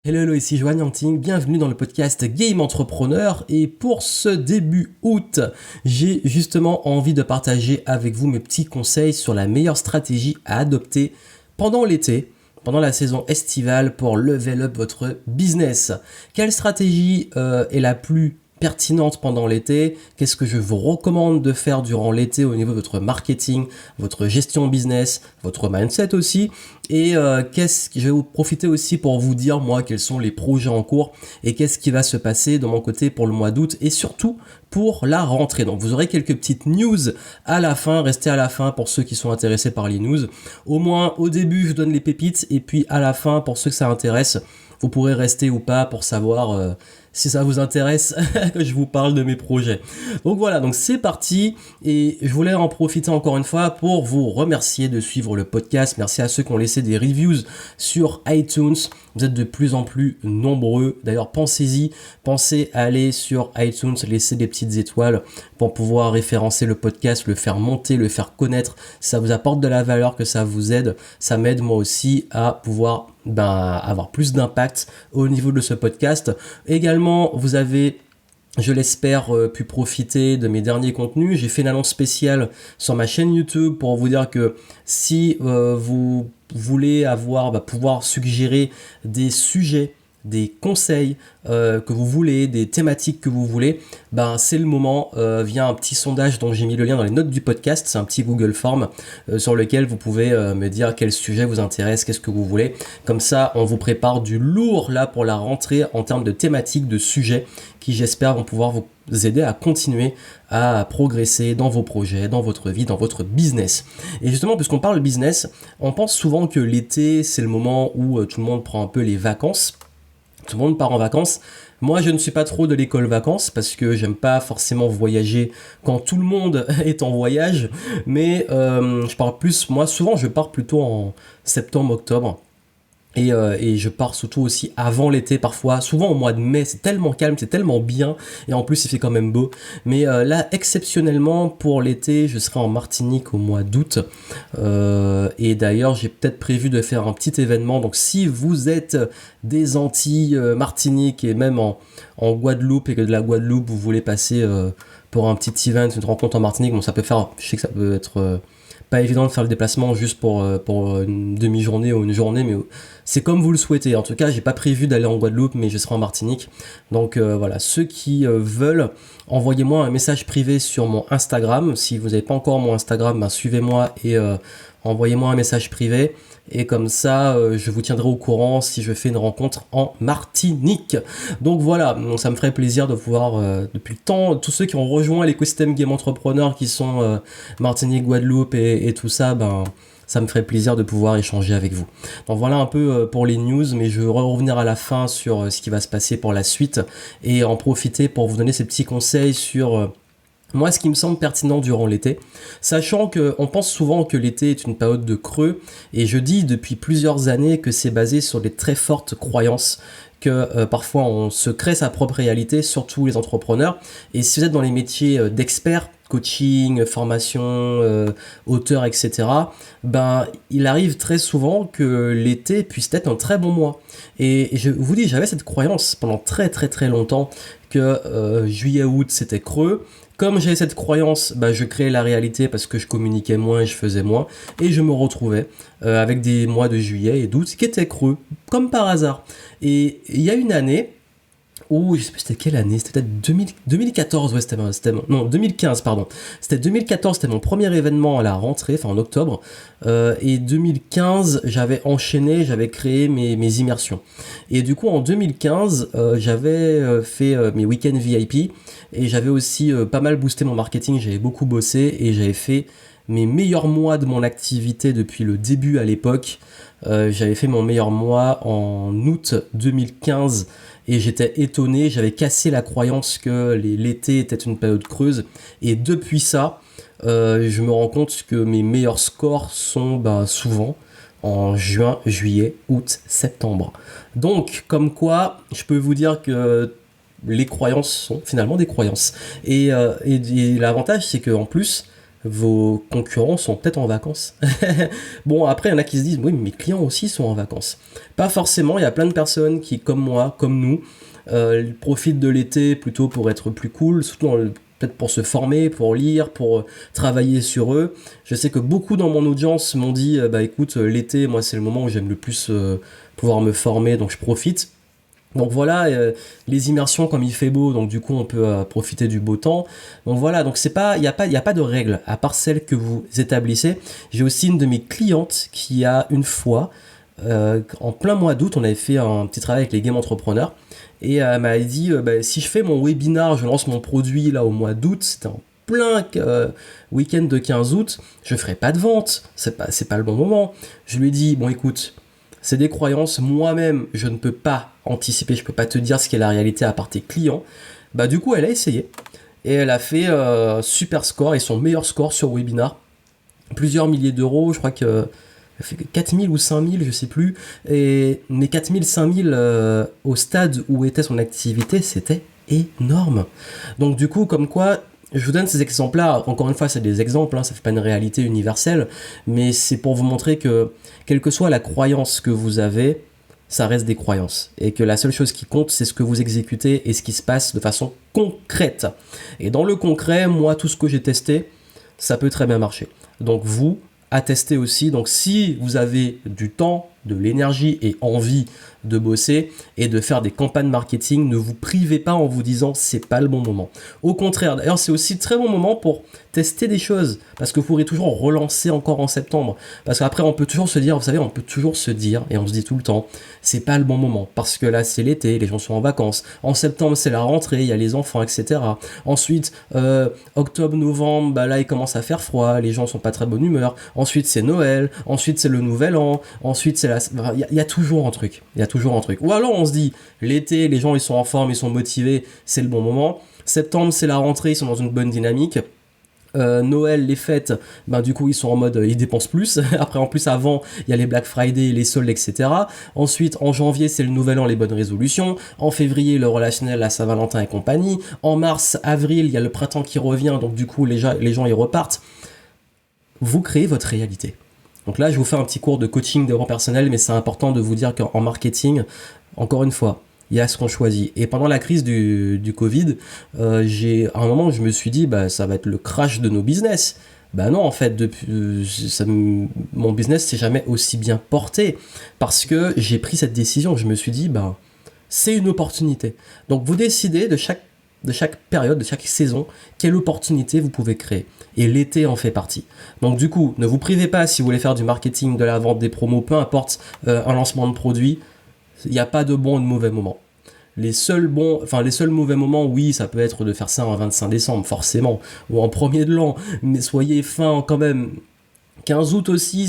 Hello, ici Joanne Yanting, bienvenue dans le podcast Game Entrepreneur et pour ce début août, j'ai justement envie de partager avec vous mes petits conseils sur la meilleure stratégie à adopter pendant l'été, pendant la saison estivale pour level up votre business. Quelle stratégie est la plus pertinente pendant l'été? Qu'est-ce que je vous recommande de faire durant l'été au niveau de votre marketing, votre gestion business, votre mindset aussi? Et je vais vous profiter aussi pour vous dire moi quels sont les projets en cours et qu'est-ce qui va se passer de mon côté pour le mois d'août et surtout pour la rentrée. Donc vous aurez quelques petites news à la fin, restez à la fin pour ceux qui sont intéressés par les news. Au moins au début je donne les pépites et puis à la fin pour ceux que ça intéresse, vous pourrez rester ou pas pour savoir si ça vous intéresse que je vous parle de mes projets. Donc voilà, donc c'est parti et je voulais en profiter encore une fois pour vous remercier de suivre le podcast. Merci à ceux qui ont laissé des reviews sur iTunes. Vous êtes de plus en plus nombreux. D'ailleurs, pensez-y, pensez à aller sur iTunes, laisser des petites étoiles pour pouvoir référencer le podcast, le faire monter, le faire connaître. Ça vous apporte de la valeur, que ça vous aide. Ça m'aide moi aussi à pouvoir avoir plus d'impact au niveau de ce podcast. Également, vous avez, je l'espère, pu profiter de mes derniers contenus. J'ai fait une annonce spéciale sur ma chaîne YouTube pour vous dire que si vous voulez pouvoir suggérer des sujets, des conseils que vous voulez, des thématiques que vous voulez, c'est le moment via un petit sondage dont j'ai mis le lien dans les notes du podcast. C'est un petit Google Form sur lequel vous pouvez me dire quel sujet vous intéresse, qu'est-ce que vous voulez. Comme ça, on vous prépare du lourd là pour la rentrée en termes de thématiques, de sujets qui j'espère vont pouvoir vous aider à continuer à progresser dans vos projets, dans votre vie, dans votre business. Et justement, puisqu'on parle business, on pense souvent que l'été, c'est le moment où tout le monde prend un peu les vacances. Tout le monde part en vacances. Moi, je ne suis pas trop de l'école vacances parce que j'aime pas forcément voyager quand tout le monde est en voyage. Mais je pars plus, moi, souvent, je pars plutôt en septembre, octobre. Et je pars surtout aussi avant l'été parfois, souvent au mois de mai, c'est tellement calme, c'est tellement bien, et en plus il fait quand même beau. Mais là, exceptionnellement, pour l'été, je serai en Martinique au mois d'août. Et d'ailleurs, j'ai peut-être prévu de faire un petit événement. Donc si vous êtes des Antilles, Martinique et même en Guadeloupe, et que de la Guadeloupe, vous voulez passer pour un petit event, une rencontre en Martinique, bon ça peut faire, je sais que ça peut être... pas évident de faire le déplacement juste pour une demi-journée ou une journée, mais c'est comme vous le souhaitez. En tout cas, j'ai pas prévu d'aller en Guadeloupe, mais je serai en Martinique. Donc voilà, ceux qui veulent, envoyez-moi un message privé sur mon Instagram. Si vous n'avez pas encore mon Instagram, suivez-moi et envoyez-moi un message privé. Et comme ça, je vous tiendrai au courant si je fais une rencontre en Martinique. Donc voilà, ça me ferait plaisir de pouvoir, depuis le temps, tous ceux qui ont rejoint l'écosystème Game Entrepreneur, qui sont Martinique, Guadeloupe et tout ça, ça me ferait plaisir de pouvoir échanger avec vous. Donc voilà un peu pour les news, mais je vais revenir à la fin sur ce qui va se passer pour la suite et en profiter pour vous donner ces petits conseils sur... moi, ce qui me semble pertinent durant l'été, sachant qu'on pense souvent que l'été est une période de creux, et je dis depuis plusieurs années que c'est basé sur des très fortes croyances, que parfois on se crée sa propre réalité, surtout les entrepreneurs, et si vous êtes dans les métiers d'experts, coaching, formation, auteur, etc., il arrive très souvent que l'été puisse être un très bon mois. Et je vous dis, j'avais cette croyance pendant très très très longtemps que juillet-août c'était creux. Comme j'avais cette croyance, je créais la réalité parce que je communiquais moins et je faisais moins. Et je me retrouvais avec des mois de juillet et d'août qui étaient creux, comme par hasard. Et il y a une année où, je sais plus c'était quelle année, c'était peut-être 2014, ouais, non, 2015, pardon. C'était 2014, c'était mon premier événement à la rentrée, en octobre. Et 2015, j'avais enchaîné, j'avais créé mes immersions. Et du coup, en 2015, j'avais fait mes week-ends VIP et j'avais aussi pas mal boosté mon marketing, j'avais beaucoup bossé et j'avais fait mes meilleurs mois de mon activité depuis le début à l'époque. J'avais fait mon meilleur mois en août 2015 et j'étais étonné, j'avais cassé la croyance que l'été était une période creuse et depuis ça, je me rends compte que mes meilleurs scores sont souvent en juin, juillet, août, septembre. Donc, comme quoi, je peux vous dire que les croyances sont finalement des croyances. Et l'avantage, c'est qu'en plus, vos concurrents sont peut-être en vacances. Bon, après, il y en a qui se disent, oui, mais mes clients aussi sont en vacances. Pas forcément, il y a plein de personnes qui, comme moi, comme nous, profitent de l'été plutôt pour être plus cool, surtout peut-être pour se former, pour lire, pour travailler sur eux. Je sais que beaucoup dans mon audience m'ont dit, bah écoute, l'été, moi, c'est le moment où j'aime le plus pouvoir me former, donc je profite. Donc voilà, les immersions comme il fait beau, donc du coup on peut profiter du beau temps. Donc voilà, donc c'est pas, il y a pas de règle à part celles que vous établissez. J'ai aussi une de mes clientes qui a une fois, en plein mois d'août, on avait fait un petit travail avec les game entrepreneurs et elle m'a dit, bah, si je fais mon webinar, je lance mon produit là au mois d'août, c'était en plein week-end de 15 août, je ferai pas de vente, c'est pas le bon moment. Je lui ai dit, bon écoute, c'est des croyances, moi-même, je ne peux pas anticiper, je peux pas te dire ce qu'est la réalité à part tes clients. Bah du coup, elle a essayé et elle a fait super score et son meilleur score sur webinar. Plusieurs milliers d'euros, je crois que elle fait 4000 ou 5000, je sais plus. Mais 4000, 5000 au stade où était son activité, c'était énorme. Donc du coup, comme quoi, je vous donne ces exemples-là, encore une fois, c'est des exemples, hein, ça fait pas une réalité universelle, mais c'est pour vous montrer que, quelle que soit la croyance que vous avez, ça reste des croyances. Et que la seule chose qui compte, c'est ce que vous exécutez et ce qui se passe de façon concrète. Et dans le concret, moi, tout ce que j'ai testé, ça peut très bien marcher. Donc vous, à tester aussi. Donc si vous avez du temps, de l'énergie et envie de bosser et de faire des campagnes marketing, ne vous privez pas en vous disant c'est pas le bon moment. Au contraire, d'ailleurs c'est aussi très bon moment pour tester des choses parce que vous pourrez toujours relancer encore en septembre. Parce qu'après on peut toujours se dire, vous savez, on peut toujours se dire et on se dit tout le temps, c'est pas le bon moment parce que là c'est l'été, les gens sont en vacances. En septembre c'est la rentrée, il y a les enfants, etc. Ensuite, octobre, novembre, bah là il commence à faire froid, les gens sont pas très bonne humeur. Ensuite c'est Noël, ensuite c'est le Nouvel An, ensuite c'est il y a toujours un truc. Il y a toujours un truc. Ou alors on se dit, l'été, les gens ils sont en forme, ils sont motivés, c'est le bon moment. Septembre, c'est la rentrée, ils sont dans une bonne dynamique. Noël, les fêtes, ben du coup ils sont en mode ils dépensent plus. Après en plus avant il y a les Black Friday, les soldes, etc. Ensuite en janvier c'est le nouvel an, les bonnes résolutions. En février le relationnel, la Saint-Valentin et compagnie. En mars, avril il y a le printemps qui revient, donc du coup les gens ils repartent. Vous créez votre réalité. Donc là, je vous fais un petit cours de coaching développement personnel, mais c'est important de vous dire qu'en marketing, encore une fois, il y a ce qu'on choisit. Et pendant la crise du Covid, à un moment, je me suis dit, bah, ça va être le crash de nos business. Bah non, en fait, mon business s'est jamais aussi bien porté parce que j'ai pris cette décision. Je me suis dit, bah, c'est une opportunité. Donc vous décidez de chaque période, de chaque saison, quelle opportunité vous pouvez créer. Et l'été en fait partie. Donc du coup, ne vous privez pas si vous voulez faire du marketing, de la vente, des promos, peu importe, un lancement de produit, il n'y a pas de bon ou de mauvais moment. Les seuls mauvais moments, oui, ça peut être de faire ça en 25 décembre, forcément, ou en premier de l'an, mais soyez fin quand même. 15 août aussi,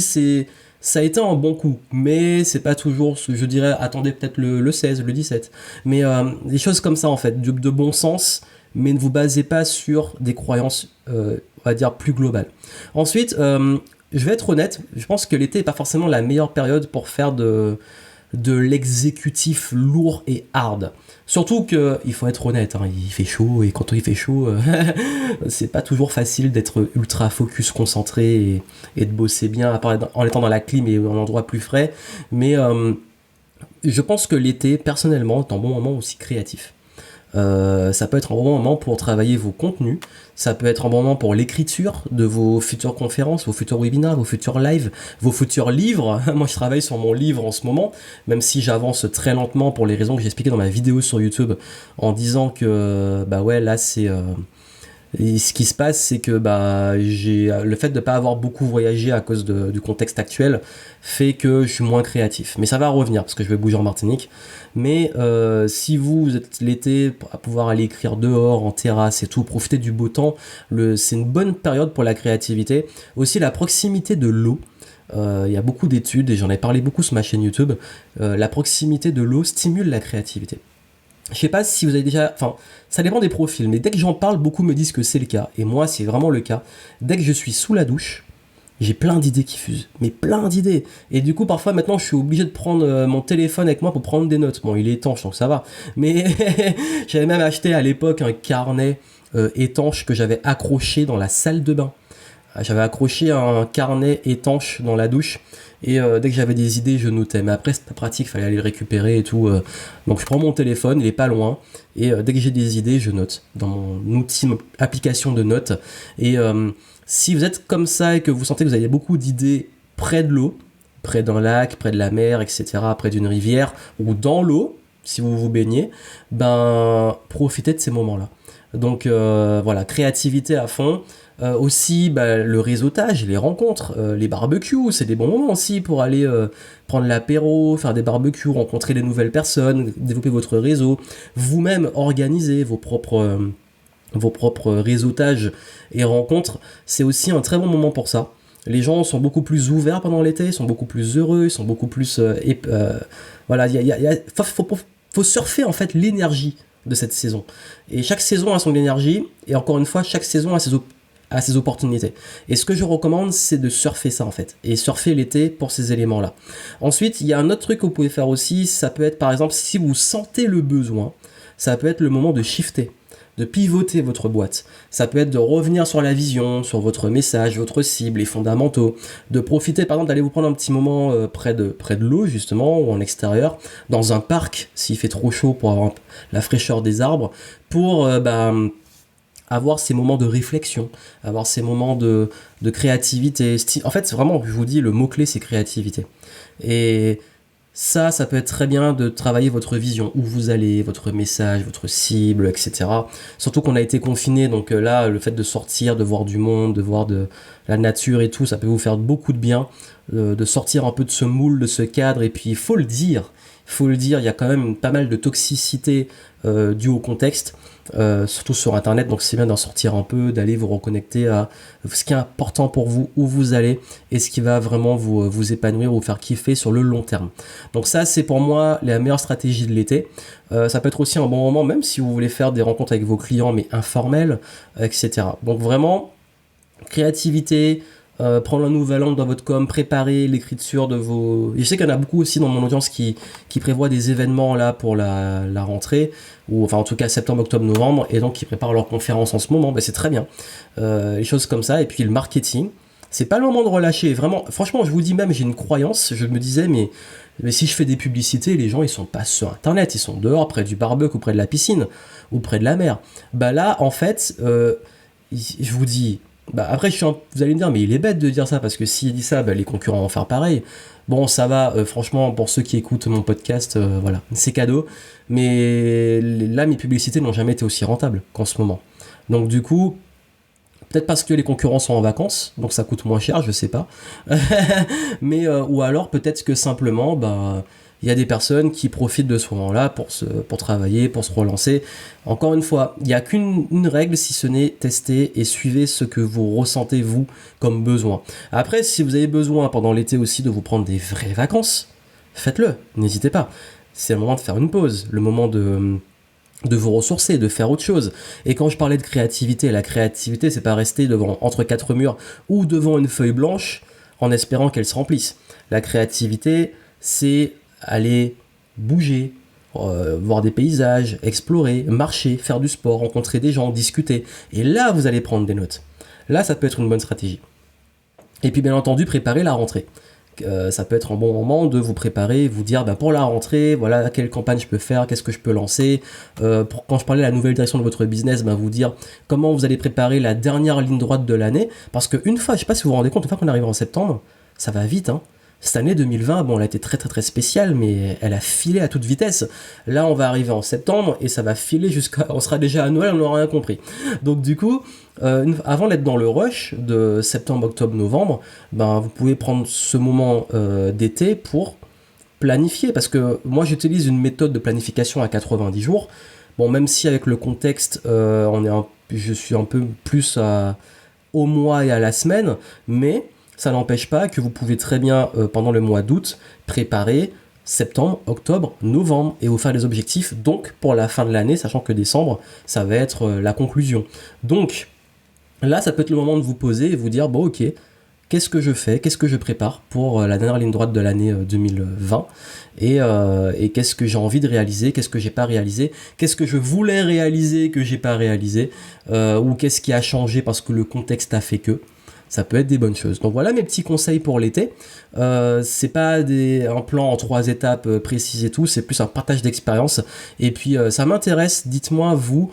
ça a été un bon coup, mais c'est pas toujours, je dirais, attendez peut-être le 16, le 17. Mais des choses comme ça, en fait, de bon sens, mais ne vous basez pas sur des croyances, on va dire, plus globales. Ensuite, je vais être honnête, je pense que l'été n'est pas forcément la meilleure période pour faire de l'exécutif lourd et hard. Surtout que, il faut être honnête, hein, il fait chaud, et quand il fait chaud, c'est pas toujours facile d'être ultra focus, concentré, et de bosser bien, en étant dans la clim et en endroit plus frais. Mais je pense que l'été, personnellement, est un bon moment aussi créatif. Ça peut être un bon moment pour travailler vos contenus, ça peut être un bon moment pour l'écriture de vos futures conférences, vos futurs webinars, vos futurs lives, vos futurs livres. Moi je travaille sur mon livre en ce moment, même si j'avance très lentement pour les raisons que j'ai expliquées dans ma vidéo sur YouTube, en disant que bah ouais là c'est et ce qui se passe, c'est que bah, le fait de ne pas avoir beaucoup voyagé à cause du contexte actuel fait que je suis moins créatif. Mais ça va revenir parce que je vais bouger en Martinique. Mais si vous êtes l'été à pouvoir aller écrire dehors, en terrasse et tout, profiter du beau temps, c'est une bonne période pour la créativité. Aussi la proximité de l'eau. Il y a beaucoup d'études et j'en ai parlé beaucoup sur ma chaîne YouTube. La proximité de l'eau stimule la créativité. Je sais pas si vous avez déjà... Enfin, ça dépend des profils, mais dès que j'en parle, beaucoup me disent que c'est le cas. Et moi, c'est vraiment le cas. Dès que je suis sous la douche, j'ai plein d'idées qui fusent. Mais plein d'idées. Et du coup, parfois, maintenant, je suis obligé de prendre mon téléphone avec moi pour prendre des notes. Bon, il est étanche, donc ça va. Mais j'avais même acheté à l'époque un carnet étanche que j'avais accroché dans la salle de bain. j'avais accroché un carnet étanche dans la douche et dès que j'avais des idées, je notais. Mais après, c'est pas pratique, fallait aller le récupérer et tout. Donc je prends mon téléphone, il est pas loin et dès que j'ai des idées, je note dans mon outil, mon application de notes. Et si vous êtes comme ça et que vous sentez que vous avez beaucoup d'idées près de l'eau, près d'un lac, près de la mer, etc., près d'une rivière ou dans l'eau, si vous vous baignez, ben profitez de ces moments-là. Donc voilà, créativité à fond. Aussi le réseautage, les rencontres, les barbecues, c'est des bons moments aussi pour aller prendre l'apéro, faire des barbecues, rencontrer des nouvelles personnes, développer votre réseau, vous-même organiser vos propres réseautages et rencontres. C'est aussi un très bon moment pour ça. Les gens sont beaucoup plus ouverts pendant l'été, sont beaucoup plus heureux, sont beaucoup plus... voilà, faut surfer en fait l'énergie de cette saison. Et chaque saison a son énergie, et encore une fois, chaque saison a ses opportunités. Et ce que je recommande, c'est de surfer ça en fait, et surfer l'été pour ces éléments-là. Ensuite, il y a un autre truc que vous pouvez faire aussi, ça peut être par exemple, si vous sentez le besoin, ça peut être le moment de shifter, de pivoter votre boîte. Ça peut être de revenir sur la vision, sur votre message, votre cible, les fondamentaux, de profiter par exemple d'aller vous prendre un petit moment près de l'eau justement, ou en extérieur, dans un parc s'il fait trop chaud pour avoir la fraîcheur des arbres, pour avoir ces moments de réflexion, avoir ces moments de créativité. En fait, vraiment, je vous dis, le mot-clé, c'est créativité. Et ça peut être très bien de travailler votre vision, où vous allez, votre message, votre cible, etc. Surtout qu'on a été confiné, donc là, le fait de sortir, de voir du monde, de voir de la nature et tout, ça peut vous faire beaucoup de bien, de sortir un peu de ce moule, de ce cadre, et puis il faut le dire, il y a quand même pas mal de toxicité due au contexte, surtout sur internet, donc c'est bien d'en sortir un peu, d'aller vous reconnecter à ce qui est important pour vous, où vous allez et ce qui va vraiment vous épanouir, vous faire kiffer sur le long terme. Donc ça, c'est pour moi la meilleure stratégie de l'été. Ça peut être aussi un bon moment, même si vous voulez faire des rencontres avec vos clients mais informelles, etc. Donc vraiment, créativité, prendre un nouvel angle dans votre com, préparer l'écriture de vos... Et je sais qu'il y en a beaucoup aussi dans mon audience qui prévoient des événements là pour la rentrée, ou enfin en tout cas septembre, octobre, novembre, et donc qui préparent leurs conférences en ce moment. C'est très bien. Les choses comme ça. Et puis le marketing, c'est pas le moment de relâcher. Vraiment, franchement, je vous dis même, j'ai une croyance, je me disais, mais si je fais des publicités, les gens ils sont pas sur internet, ils sont dehors, près du barbecue, ou près de la piscine, ou près de la mer. Là, en fait, je vous dis... après, vous allez me dire, mais il est bête de dire ça, parce que s'il dit ça, les concurrents vont faire pareil. Bon, ça va, franchement, pour ceux qui écoutent mon podcast, voilà, c'est cadeau. Mais là, mes publicités n'ont jamais été aussi rentables qu'en ce moment. Donc du coup, peut-être parce que les concurrents sont en vacances, donc ça coûte moins cher, je sais pas. Mais, ou alors peut-être que simplement, il y a des personnes qui profitent de ce moment-là pour travailler, pour se relancer. Encore une fois, il n'y a qu'une règle, si ce n'est tester et suivez ce que vous ressentez, vous, comme besoin. Après, si vous avez besoin, pendant l'été aussi, de vous prendre des vraies vacances, faites-le, n'hésitez pas. C'est le moment de faire une pause, le moment de vous ressourcer, de faire autre chose. Et quand je parlais de créativité, la créativité, c'est pas rester entre quatre murs ou devant une feuille blanche en espérant qu'elle se remplisse. La créativité, c'est aller bouger, voir des paysages, explorer, marcher, faire du sport, rencontrer des gens, discuter. Et là, vous allez prendre des notes. Là, ça peut être une bonne stratégie. Et puis, bien entendu, préparer la rentrée. Ça peut être un bon moment de vous préparer, vous dire pour la rentrée, voilà quelle campagne je peux faire, qu'est-ce que je peux lancer. Quand je parlais de la nouvelle direction de votre business, vous dire comment vous allez préparer la dernière ligne droite de l'année. Parce qu'une fois, je sais pas si vous vous rendez compte, une fois qu'on arrive en septembre, ça va vite, hein. Cette année 2020, elle a été très très très spéciale, mais elle a filé à toute vitesse. Là, on va arriver en septembre et ça va filer on sera déjà à Noël, on n'aura rien compris. Donc du coup, avant d'être dans le rush de septembre, octobre, novembre, vous pouvez prendre ce moment d'été pour planifier. Parce que moi, j'utilise une méthode de planification à 90 jours. Bon, même si avec le contexte, je suis un peu plus au mois et à la semaine, mais ça n'empêche pas que vous pouvez très bien, pendant le mois d'août, préparer septembre, octobre, novembre et vous faire des objectifs, donc pour la fin de l'année, sachant que décembre, ça va être la conclusion. Donc là, ça peut être le moment de vous poser et vous dire, ok, qu'est-ce que je fais, qu'est-ce que je prépare pour la dernière ligne droite de l'année 2020 et qu'est-ce que j'ai envie de réaliser, qu'est-ce que j'ai pas réalisé, qu'est-ce que je voulais réaliser que j'ai pas réalisé, ou qu'est-ce qui a changé parce que le contexte a fait que. ça peut être des bonnes choses. Donc voilà mes petits conseils pour l'été. C'est pas un plan en 3 étapes précis et tout, c'est plus un partage d'expérience. Et puis ça m'intéresse, dites-moi vous,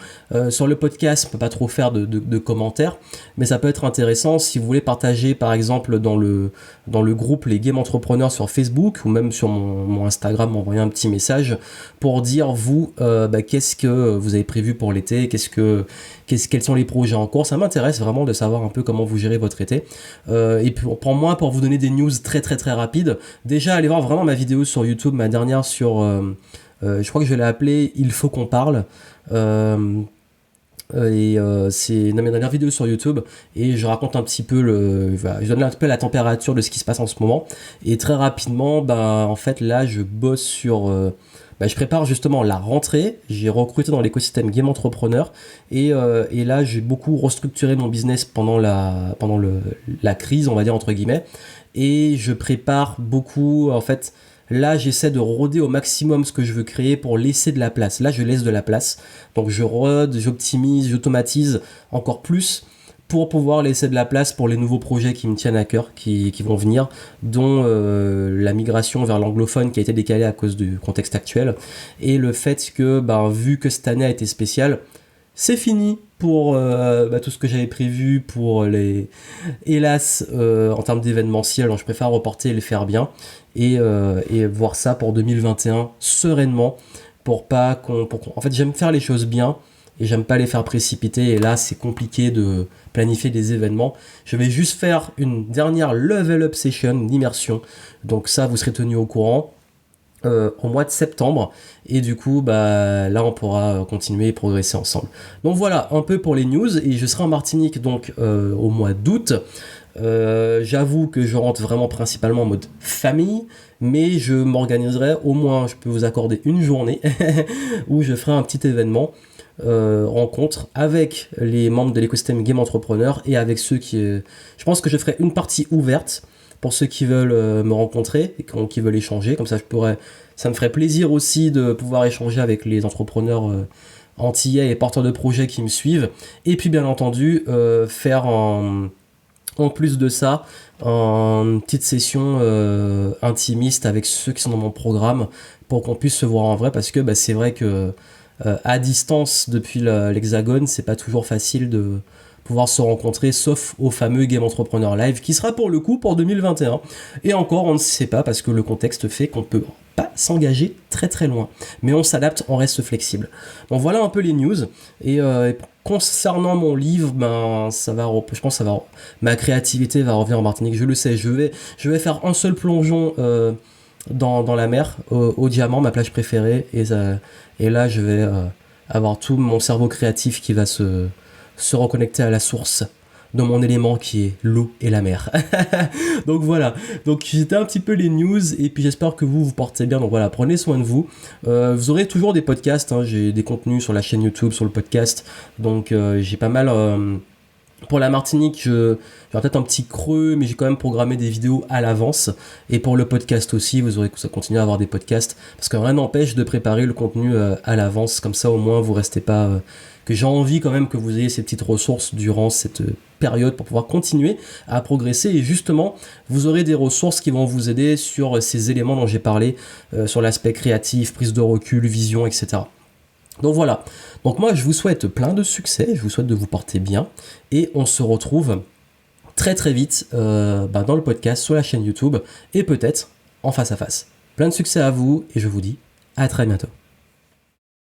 sur le podcast, on peut pas trop faire de commentaires, mais ça peut être intéressant si vous voulez partager par exemple dans le groupe Les Game Entrepreneurs sur Facebook ou même sur mon Instagram, m'envoyer un petit message pour dire vous, qu'est-ce que vous avez prévu pour l'été, quels sont les projets en cours. Ça m'intéresse vraiment de savoir un peu comment vous gérez votre été. Et pour moi, pour vous donner des news très très très rapides, déjà allez voir vraiment ma vidéo sur YouTube, ma dernière sur, je crois que je l'ai appelée Il faut qu'on parle. C'est ma dernière vidéo sur YouTube et je raconte un petit peu je donne un peu la température de ce qui se passe en ce moment. Et très rapidement, en fait là je bosse sur je prépare justement la rentrée. J'ai recruté dans l'écosystème Game Entrepreneur et là j'ai beaucoup restructuré mon business pendant la crise, on va dire entre guillemets, et je prépare beaucoup en fait. Là, j'essaie de roder au maximum ce que je veux créer pour laisser de la place. Là, je laisse de la place. Donc, je rode, j'optimise, j'automatise encore plus pour pouvoir laisser de la place pour les nouveaux projets qui me tiennent à cœur, qui vont venir, dont la migration vers l'anglophone qui a été décalée à cause du contexte actuel. Et le fait que, vu que cette année a été spéciale, c'est fini pour tout ce que j'avais prévu pour les... Hélas, en termes d'événementiel, donc je préfère reporter et le faire bien. Et voir ça pour 2021 sereinement en fait j'aime faire les choses bien et j'aime pas les faire précipiter, et là c'est compliqué de planifier des événements. Je vais juste faire une dernière level up session d'immersion, donc ça vous serez tenu au courant au mois de septembre, et du coup là on pourra continuer et progresser ensemble. Donc voilà un peu pour les news, et je serai en Martinique donc au mois d'août. J'avoue que je rentre vraiment principalement en mode famille, mais je m'organiserai, au moins je peux vous accorder une journée où je ferai un petit événement rencontre avec les membres de l'écosystème Game Entrepreneur et avec ceux je pense que je ferai une partie ouverte pour ceux qui veulent me rencontrer et qui veulent échanger, comme ça ça me ferait plaisir aussi de pouvoir échanger avec les entrepreneurs antillais et porteurs de projets qui me suivent, et puis bien entendu faire en plus de ça, une petite session intimiste avec ceux qui sont dans mon programme pour qu'on puisse se voir en vrai, parce que c'est vrai que à distance depuis l'Hexagone, c'est pas toujours facile de pouvoir se rencontrer, sauf au fameux Game Entrepreneur Live qui sera pour le coup pour 2021. Et encore, on ne sait pas parce que le contexte fait qu'on peut pas s'engager très très loin. Mais on s'adapte, on reste flexible. Donc voilà un peu les news. Et concernant mon livre, je pense que ma créativité va revenir en Martinique. Je le sais, je vais faire un seul plongeon dans la mer, au Diamant, ma plage préférée. Et là, je vais avoir tout mon cerveau créatif qui va se reconnecter à la source de mon élément qui est l'eau et la mer. Donc voilà, donc c'était un petit peu les news, et puis j'espère que vous portez bien. Donc voilà, prenez soin de vous. Vous aurez toujours des podcasts, j'ai des contenus sur la chaîne YouTube, sur le podcast, donc j'ai pas mal... Pour la Martinique, j'aurai peut-être un petit creux, mais j'ai quand même programmé des vidéos à l'avance. Et pour le podcast aussi, vous aurez continuer à avoir des podcasts, parce que rien n'empêche de préparer le contenu à l'avance, comme ça au moins vous restez pas... que j'ai envie quand même que vous ayez ces petites ressources durant cette période pour pouvoir continuer à progresser, et justement vous aurez des ressources qui vont vous aider sur ces éléments dont j'ai parlé, sur l'aspect créatif, prise de recul, vision, etc. Donc voilà, donc moi je vous souhaite plein de succès, je vous souhaite de vous porter bien, et on se retrouve très très vite dans le podcast, sur la chaîne YouTube, et peut-être en face à face. Plein de succès à vous, et je vous dis à très bientôt.